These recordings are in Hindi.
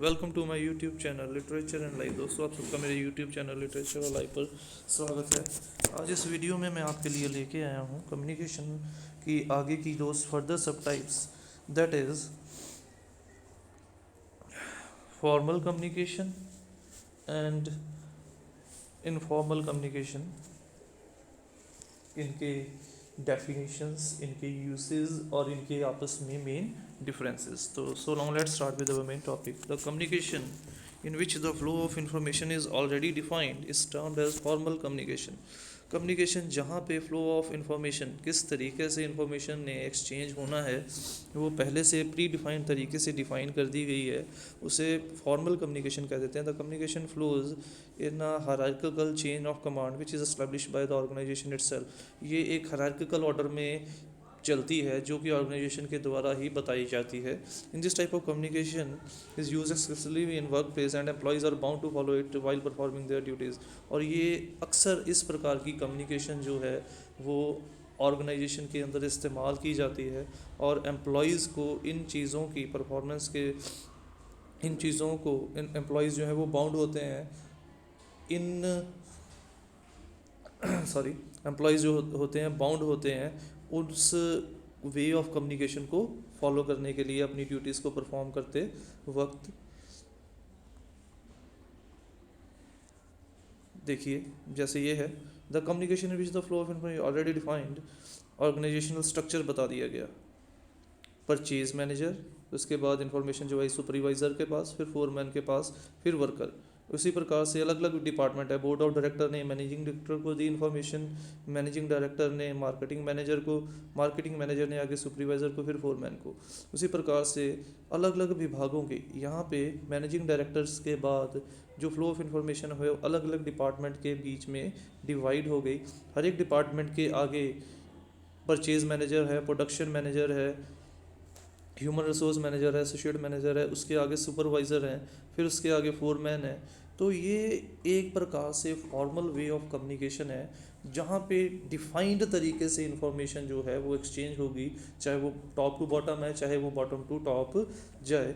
Welcome to my YouTube channel literature and life. दोस्तों, आप सबका मेरे यूट्यूब चैनल लिटरेचर और लाइफ पर स्वागत है। आज इस वीडियो में मैं आपके लिए लेके आया हूँ कम्युनिकेशन की आगे की दो फर्दर सब types, that is formal communication and informal communication. इनके डेफिनेशंस, इनके यूसेस और इनके आपस में main differences. So now let's start with our main topic. The communication in which the flow of information is already defined is termed as formal communication. Communication जहाँ पे फ्लो ऑफ इंफॉर्मेशन, किस तरीके से इंफॉर्मेशन ने एक्सचेंज होना है, वो पहले से प्री डिफाइंड तरीके से डिफाइन कर दी गई है, उसे फॉर्मल कम्युनिकेशन कह देते हैं. The communication flows in a hierarchical chain of command which is established by the organization itself. ये एक हायरार्किकल ऑर्डर में चलती है जो कि ऑर्गेनाइजेशन के द्वारा ही बताई जाती है. In this type of communication is use exclusively in work place and employees are bound to follow it while performing their duties. और ये अक्सर इस प्रकार की कम्युनिकेशन जो है वो ऑर्गेनाइजेशन के अंदर इस्तेमाल की जाती है और एम्प्लॉयज़ को इन चीज़ों की परफॉर्मेंस के, इन चीज़ों को इन एम्प्लॉयज़ जो है वो बाउंड होते हैं इन सॉरी एम्प्लॉयज़ जो होते हैं बाउंड होते हैं उस वे ऑफ कम्युनिकेशन को फॉलो करने के लिए, अपनी ड्यूटीज़ को परफॉर्म करते वक्त. देखिए जैसे ये है, the communication which the flow of information already defined. Organizational structure बता दिया गया. परचेज मैनेजर, उसके बाद इंफॉर्मेशन जो है सुपरवाइज़र के पास, फिर फोरमैन के पास, फिर वर्कर. उसी प्रकार से अलग अलग डिपार्टमेंट है. बोर्ड ऑफ डायरेक्टर ने मैनेजिंग डायरेक्टर को दी इन्फॉर्मेशन, मैनेजिंग डायरेक्टर ने मार्केटिंग मैनेजर को, मार्केटिंग मैनेजर ने आगे सुपरवाइज़र को, फिर फोरमैन को. उसी प्रकार से अलग अलग विभागों के यहाँ पे मैनेजिंग डायरेक्टर्स के बाद जो फ्लो ऑफ इंफॉर्मेशन है अलग अलग डिपार्टमेंट के बीच में डिवाइड हो गई. हर एक डिपार्टमेंट के आगे परचेज मैनेजर है, प्रोडक्शन मैनेजर है, ह्यूमन रिसोर्स मैनेजर है, एसोसिएट मैनेजर है, उसके आगे सुपरवाइज़र हैं, फिर उसके आगे फोरमैन है. तो ये एक प्रकार से फॉर्मल वे ऑफ कम्युनिकेशन है जहाँ पे डिफाइंड तरीके से इंफॉर्मेशन जो है वो एक्सचेंज होगी, चाहे वो टॉप टू बॉटम है, चाहे वो बॉटम टू टॉप जाए.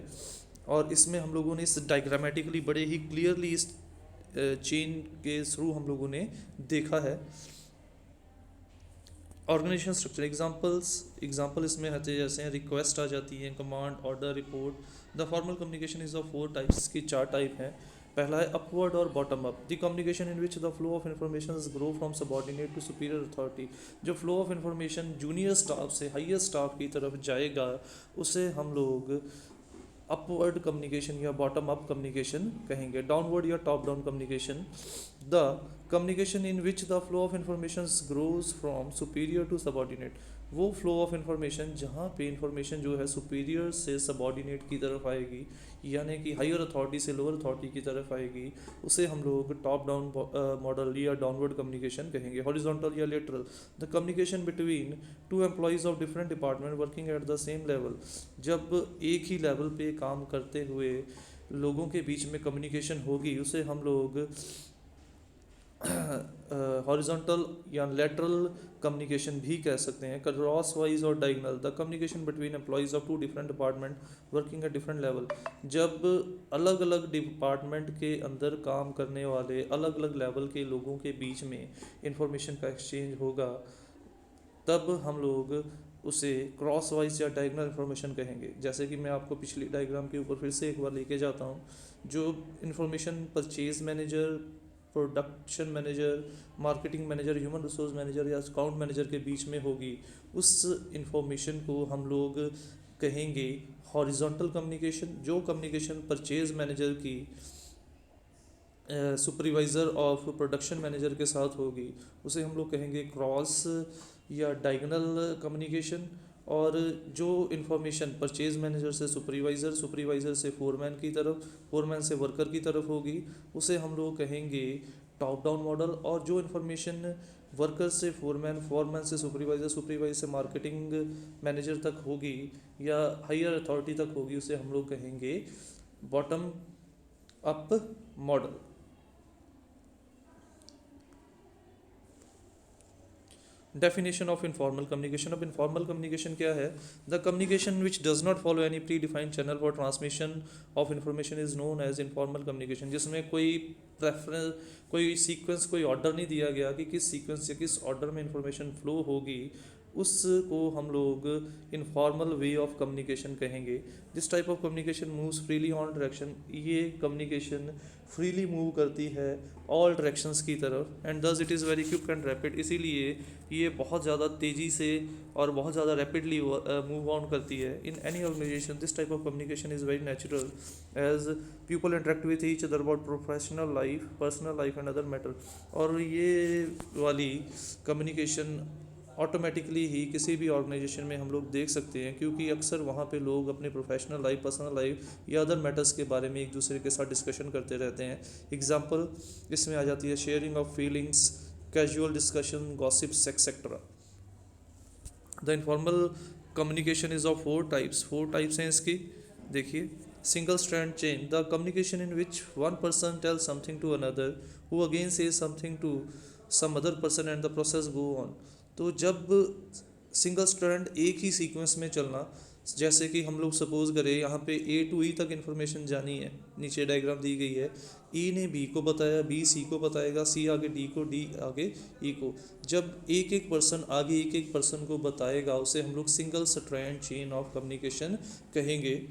और इसमें हम लोगों ने इस डायग्रामेटिकली बड़े ही क्लियरली इस चेन के थ्रू हम लोगों ने देखा है. ऑर्गेनाइजेशन स्ट्रक्चर एग्जांपल इसमें आते जैसे हैं, रिक्वेस्ट आ जाती है, command, order, report. The formal communication is of 4 types, की 4 टाइप हैं. पहला है अपवर्ड और bottom up. The communication in which the flow of information grow from subordinate to superior authority. जो flow of information junior staff से हायर स्टाफ की तरफ जाएगा उसे हम लोग अपवर्ड कम्युनिकेशन या बॉटम अप कम्युनिकेशन कहेंगे. डाउनवर्ड या top down communication. The communication in which the flow of information grows from superior to subordinate. वो फ्लो ऑफ इंफॉर्मेशन जहाँ पे इंफॉर्मेशन जो है सुपीरियर से सबॉर्डिनेट की तरफ आएगी, यानी कि हायर अथॉरिटी से लोअर अथॉरिटी की तरफ आएगी, उसे हम लोग टॉप डाउन मॉडल या डाउनवर्ड कम्युनिकेशन कहेंगे. हॉरिजॉन्टल या lateral. The communication between two employees of different department working at the same level. जब एक ही लेवल पे काम करते हुए लोगों के बीच में कम्युनिकेशन होगी उसे हम लोग हॉरिजॉन्टल या लेटरल कम्युनिकेशन भी कह सकते हैं. क्रॉस वाइज और diagonal. The communication between employees of 2 different department working at different level. जब अलग अलग डिपार्टमेंट के अंदर काम करने वाले अलग अलग लेवल के लोगों के बीच में इंफॉर्मेशन का एक्सचेंज होगा तब हम लोग उसे क्रॉस वाइज या डायगोनल इन्फॉर्मेशन कहेंगे. जैसे कि मैं आपको पिछली डायग्राम के ऊपर फिर से एक बार लेके जाता हूँ. जो information purchase manager, production manager, marketing manager, human resource manager या अकाउंट मैनेजर के बीच में होगी, उस इंफॉर्मेशन को हम लोग कहेंगे हॉरिजॉन्टल कम्युनिकेशन. जो कम्युनिकेशन परचेज मैनेजर की सुपरवाइज़र ऑफ प्रोडक्शन मैनेजर के साथ होगी उसे हम लोग कहेंगे क्रॉस या डायगोनल कम्युनिकेशन. और जो इन्फॉर्मेशन परचेज मैनेजर से सुपरवाइज़र, सुपरवाइज़र से फोरमैन की तरफ, फोरमैन से वर्कर की तरफ होगी उसे हम लोग कहेंगे टॉप डाउन मॉडल. और जो इन्फॉर्मेशन वर्कर से फोरमैन, फोरमैन से सुपरवाइज़र, सुपरवाइज़र से मार्केटिंग मैनेजर तक होगी या हायर अथॉरिटी तक होगी उसे हम लोग कहेंगे bottom up model. Definition of informal communication. अब इनफॉर्मल कम्युनिकेशन क्या है? The communication which does not follow any pre defined channel for transmission of information is known as informal communication. जिसमें कोई प्रेफरेंस, कोई सीक्वेंस, कोई ऑर्डर नहीं दिया गया कि किस सीक्वेंस या किस ऑर्डर में इंफॉर्मेशन फ्लो होगी, उसको हम लोग इनफॉर्मल वे ऑफ कम्युनिकेशन कहेंगे. This type of communication moves freely on direction. ये कम्युनिकेशन फ्रीली मूव करती है ऑल डायरेक्शंस की तरफ, and thus it is very quick and rapid. इसीलिए ये बहुत ज़्यादा तेज़ी से और बहुत ज़्यादा रैपिडली मूव ऑन करती है. In any organization this type of communication is very natural as people interact with each other about professional life, personal life and other matter. और ये वाली कम्युनिकेशन ऑटोमेटिकली ही किसी भी ऑर्गेनाइजेशन में हम लोग देख सकते हैं, क्योंकि अक्सर वहाँ पे लोग अपने प्रोफेशनल लाइफ, पर्सनल लाइफ या अदर मैटर्स के बारे में एक दूसरे के साथ डिस्कशन करते रहते हैं. एग्जांपल इसमें आ जाती है sharing of feelings, casual discussion, gossips etcetera. The informal communication is of four types हैं इसकी. देखिए, single strand chain, the communication in which one person tell something to another who again says something to some other person and the process go on. तो जब सिंगल स्ट्रैंड एक ही सीक्वेंस में चलना, जैसे कि हम लोग सपोज करें यहाँ पे ए टू ई तक इन्फॉर्मेशन जानी है, नीचे डायग्राम दी गई है. ई ने बी को बताया, बी सी को बताएगा, सी आगे डी को, डी आगे ई को. जब एक एक पर्सन आगे एक एक पर्सन को बताएगा, उसे हम लोग single strand chain of communication कहेंगे.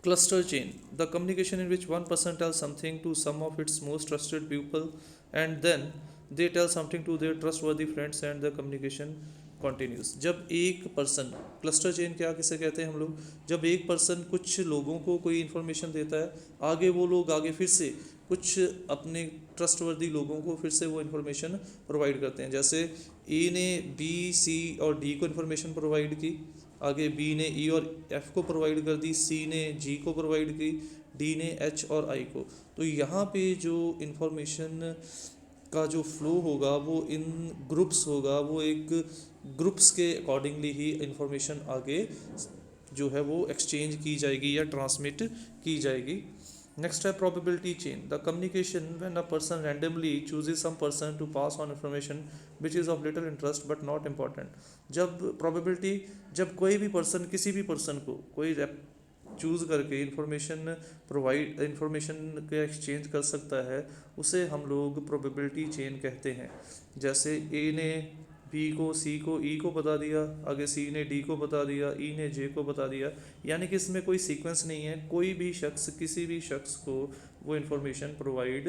Cluster chain, the communication in which one person tells something to some of its most trusted people and then they tell something to their trustworthy friends and the communication continues. जब एक पर्सन, क्लस्टर चेन क्या किसे कहते हैं हम लोग? जब एक पर्सन कुछ लोगों को कोई इन्फॉर्मेशन देता है, आगे वो लोग आगे फिर से कुछ अपने ट्रस्टवर्दी लोगों को फिर से वो इन्फॉर्मेशन प्रोवाइड करते हैं. जैसे ए ने बी, सी और डी को इन्फॉर्मेशन प्रोवाइड की, आगे बी ने ई और एफ को प्रोवाइड कर दी, सी ने जी को प्रोवाइड की, डी ने एच और आई को. तो यहाँ पे जो इन्फॉर्मेशन का जो फ्लो होगा वो इन ग्रुप्स होगा, वो एक ग्रुप्स के अकॉर्डिंगली ही इन्फॉर्मेशन आगे जो है वो एक्सचेंज की जाएगी या ट्रांसमिट की जाएगी. नेक्स्ट है probability chain, the communication when a person randomly chooses some person to pass on information which is of little interest but not important. जब प्रोबेबिलिटी, जब कोई भी पर्सन किसी भी पर्सन को कोई चूज़ करके इंफॉर्मेशन के एक्सचेंज कर सकता है, उसे हम लोग प्रोबेबिलिटी चेन कहते हैं. जैसे ए ने बी को, सी को, ई को बता दिया, आगे सी ने डी को बता दिया, ई ने जे को बता दिया. यानी कि इसमें कोई सीक्वेंस नहीं है, कोई भी शख्स किसी भी शख्स को वो इन्फॉर्मेशन प्रोवाइड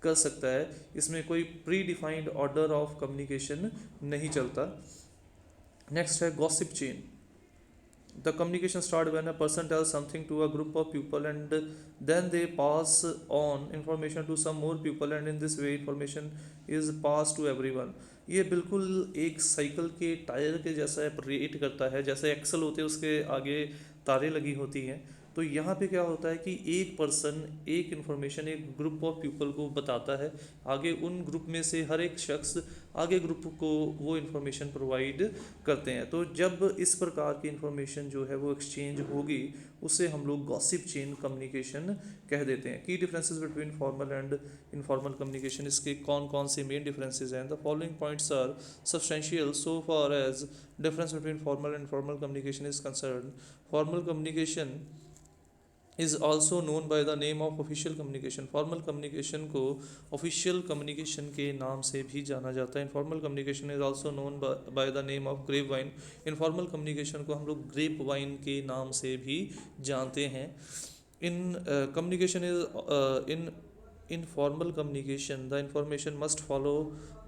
कर सकता है. इसमें कोई pre defined order of communication नहीं चलता. नेक्स्ट है gossip chain, the communication start when a person tells something to a group of people and then they pass on information to some more people and in this way information is passed to everyone. ये बिल्कुल एक साइकिल के टायर के जैसा ऑपरेट करता है. जैसे एक्सल होते हैं उसके आगे तारें लगी होती हैं. तो यहाँ पे क्या होता है कि एक पर्सन एक इन्फॉर्मेशन एक ग्रुप ऑफ पीपल को बताता है, आगे उन ग्रुप में से हर एक शख्स आगे ग्रुप को वो इन्फॉर्मेशन प्रोवाइड करते हैं. तो जब इस प्रकार की इन्फॉर्मेशन जो है वो एक्सचेंज होगी, उसे हम लोग गॉसिप चेन कम्युनिकेशन कह देते हैं. की differences between formal and informal communication, इसके कौन कौन से मेन डिफरेंसेस हैं? The following points are substantial so far as difference between formal and informal communication is concern. Formal communication is also known by the name of official communication. Formal communication को ऑफिशियल कम्युनिकेशन के नाम से भी जाना जाता है. Informal communication is also known by the name of grapevine. Informal communication को हम लोग ग्रेप वाइन के नाम से भी जानते हैं. In communication is in formal communication the information must follow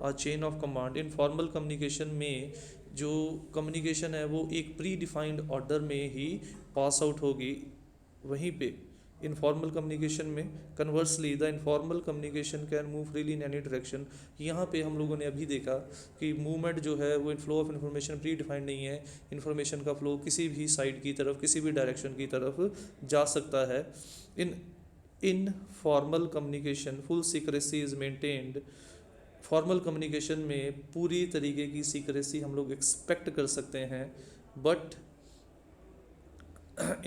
a chain of command. In formal communication में जो कम्युनिकेशन है वो एक प्री डिफाइंड ऑर्डर में ही पास आउट होगी. वहीं पे इनफॉर्मल कम्युनिकेशन में conversely the informal communication can move freely in any direction. यहाँ पे हम लोगों ने अभी देखा कि मूवमेंट जो है वो flow of information pre defined नहीं है. इन्फॉर्मेशन का फ्लो किसी भी साइड की तरफ, किसी भी डायरेक्शन की तरफ जा सकता है. In formal communication full secrecy is maintained. Formal communication में पूरी तरीके की सीक्रेसी हम लोग एक्सपेक्ट कर सकते हैं, but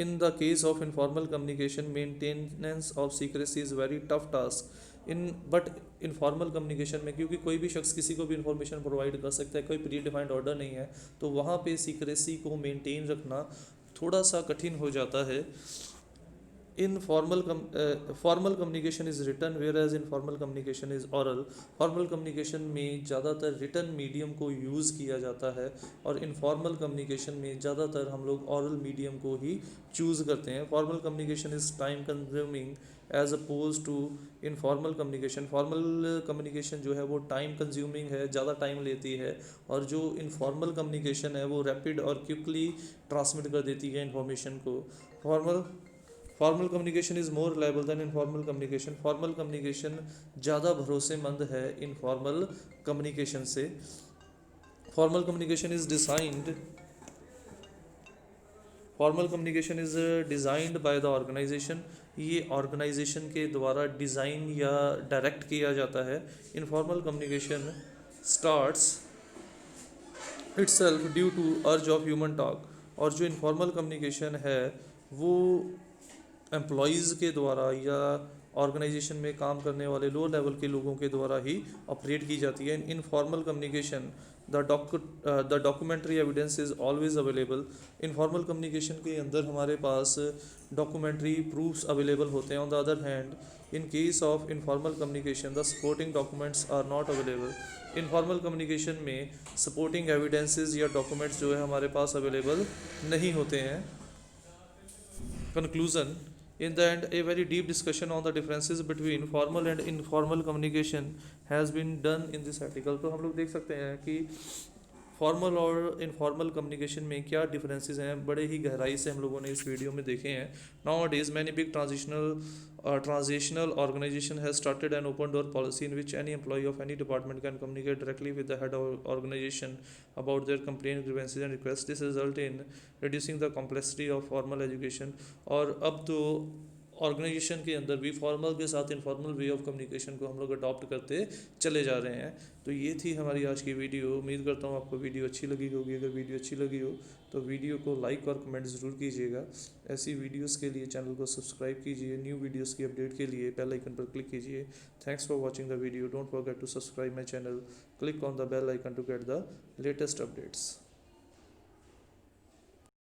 in the case of informal communication maintenance of secrecy is very tough task. But informal communication में क्योंकि कोई भी शख्स किसी को भी इंफॉर्मेशन प्रोवाइड कर सकता है, कोई प्री डिफाइंड ऑर्डर नहीं है, तो वहाँ पे सीक्रेसी को मेंटेन रखना थोड़ा सा कठिन हो जाता है. In formal communication is written whereas informal communication is oral. Formal communication में ज़्यादातर रिटन मीडियम को यूज़ किया जाता है और इनफॉर्मल कम्युनिकेशन में ज़्यादातर हम लोग ओरल मीडियम को ही चूज़ करते हैं. Formal communication is time consuming as oppose to informal communication. Formal communication जो है वो टाइम कंज्यूमिंग है, ज़्यादा टाइम लेती है, और जो इनफॉर्मल कम्युनिकेशन है वो रैपिड और क्विकली ट्रांसमिट कर देती है इन्फॉर्मेशन को. Formal communication is more reliable than informal communication. Formal communication ज़्यादा भरोसेमंद है इनफॉर्मल कम्युनिकेशन से. Formal communication is designed formal communication is designed by the organization. ये ऑर्गेनाइजेशन के द्वारा डिज़ाइन या डायरेक्ट किया जाता है. Informal communication starts itself due to urge of human talk. और जो इनफॉर्मल कम्युनिकेशन है वो एम्प्लॉयज़ के द्वारा या ऑर्गेनाइजेशन में काम करने वाले लो लेवल के लोगों के द्वारा ही ऑपरेट की जाती है. In formal communication the documentary evidence is always available. Informal communication के अंदर हमारे पास डॉक्यूमेंट्री प्रूफ्स अवेलेबल होते हैं. On the other hand, in case of informal communication the supporting documents are not available. Informal communication में सपोर्टिंग एविडेंसेस या डॉक्यूमेंट्स जो है हमारे पास अवेलेबल नहीं होते हैं. Conclusion. In the end, a very deep discussion on the differences between formal and informal communication has been done in this article. तो हम लोग देख सकते हैं कि फॉर्मल और इनफॉर्मल कम्युनिकेशन में क्या डिफरेंसेस हैं, बड़े ही गहराई से हम लोगों ने इस वीडियो में देखे हैं. Now days many big transitional organization has started an open door policy in which any employee of any department can communicate directly with the head of organization about their complaint, grievances and requests. This result in reducing the complexity of formal education. और अब तो ऑर्गेनाइजेशन के अंदर भी फॉर्मल के साथ इनफॉर्मल वे ऑफ कम्युनिकेशन को हम लोग अडॉप्ट करते चले जा रहे हैं. तो ये थी हमारी आज की वीडियो. उम्मीद करता हूँ आपको वीडियो अच्छी लगी होगी. अगर वीडियो अच्छी लगी हो तो वीडियो को लाइक और कमेंट ज़रूर कीजिएगा. ऐसी वीडियोस के लिए चैनल को सब्सक्राइब कीजिए. न्यू वीडियोस की अपडेट के लिए बेल आइकन पर क्लिक कीजिए. Thanks for watching the video. Don't forget to subscribe my channel. Click on the bell icon to get the latest updates.